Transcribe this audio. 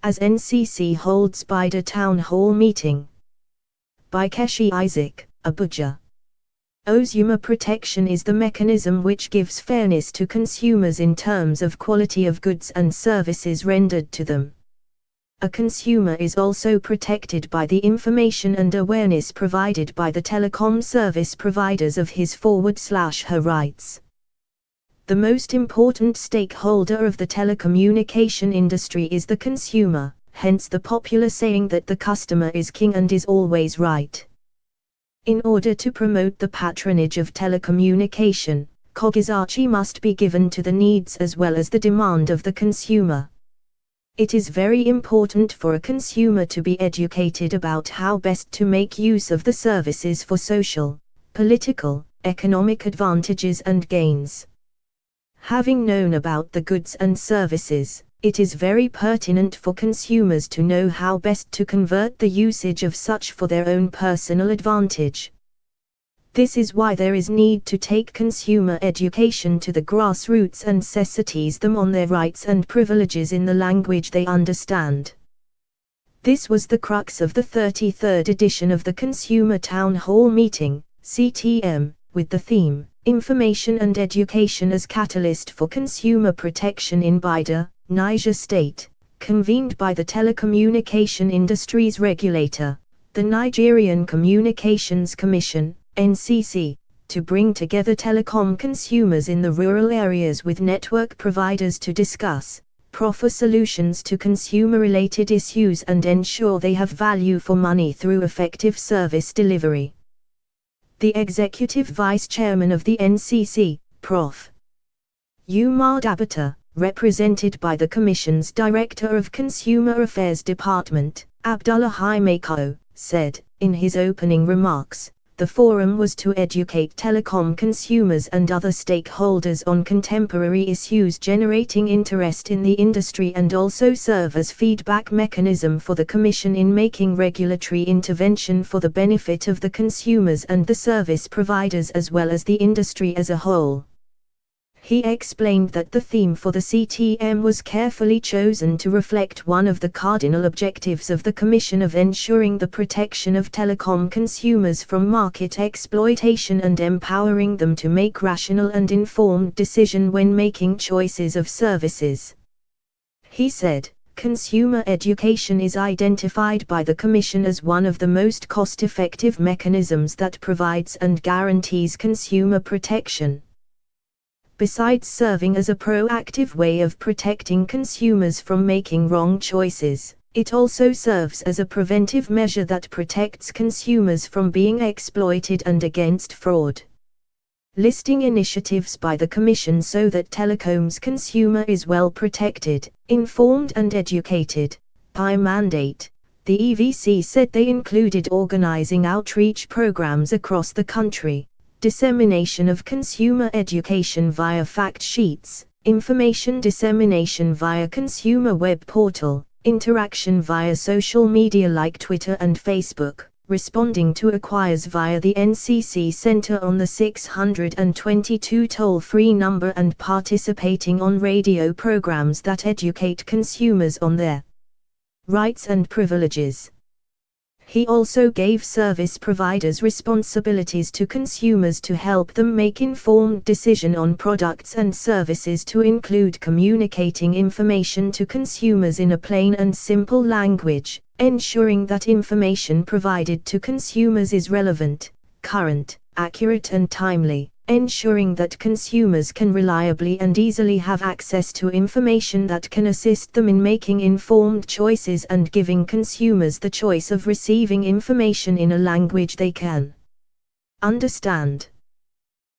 as NCC holds Bida Town Hall meeting. By Keshi Isaac, Abuja. Consumer protection is the mechanism which gives fairness to consumers in terms of quality of goods and services rendered to them. A consumer is also protected by the information and awareness provided by the telecom service providers of his/her rights. The most important stakeholder of the telecommunication industry is the consumer, hence the popular saying that the customer is king and is always right. In order to promote the patronage of telecommunication, cognizance must be given to the needs as well as the demand of the consumer. It is very important for a consumer to be educated about how best to make use of the services for social, political, economic advantages and gains. Having known about the goods and services, it is very pertinent for consumers to know how best to convert the usage of such for their own personal advantage. This is why there is need to take consumer education to the grassroots and sensitize them on their rights and privileges in the language they understand. This was the crux of the 33rd edition of the Consumer Town Hall Meeting, CTM, with the theme, Information and Education as Catalyst for Consumer Protection in Bida, Niger State, convened by the Telecommunication Industries Regulator, the Nigerian Communications Commission, NCC, to bring together telecom consumers in the rural areas with network providers to discuss, proffer solutions to consumer-related issues and ensure they have value for money through effective service delivery. The Executive Vice Chairman of the NCC, Prof. Umar Dabata, represented by the Commission's Director of Consumer Affairs Department, Abdullah Haimako, said, in his opening remarks, the forum was to educate telecom consumers and other stakeholders on contemporary issues generating interest in the industry and also serve as feedback mechanism for the Commission in making regulatory intervention for the benefit of the consumers and the service providers as well as the industry as a whole. He explained that the theme for the CTM was carefully chosen to reflect one of the cardinal objectives of the Commission of ensuring the protection of telecom consumers from market exploitation and empowering them to make rational and informed decisions when making choices of services. He said, consumer education is identified by the Commission as one of the most cost-effective mechanisms that provides and guarantees consumer protection. Besides serving as a proactive way of protecting consumers from making wrong choices, it also serves as a preventive measure that protects consumers from being exploited and against fraud. Listing initiatives by the Commission so that telecom's consumer is well protected, informed and educated. By mandate, the EVC said they included organizing outreach programs across the country, dissemination of consumer education via fact sheets, information dissemination via consumer web portal, interaction via social media like Twitter and Facebook, responding to inquiries via the NCC Center on the 622 toll-free number and participating on radio programs that educate consumers on their rights and privileges. He also gave service providers responsibilities to consumers to help them make informed decisions on products and services to include communicating information to consumers in a plain and simple language, ensuring that information provided to consumers is relevant, current, accurate and timely, ensuring that consumers can reliably and easily have access to information that can assist them in making informed choices and giving consumers the choice of receiving information in a language they can understand.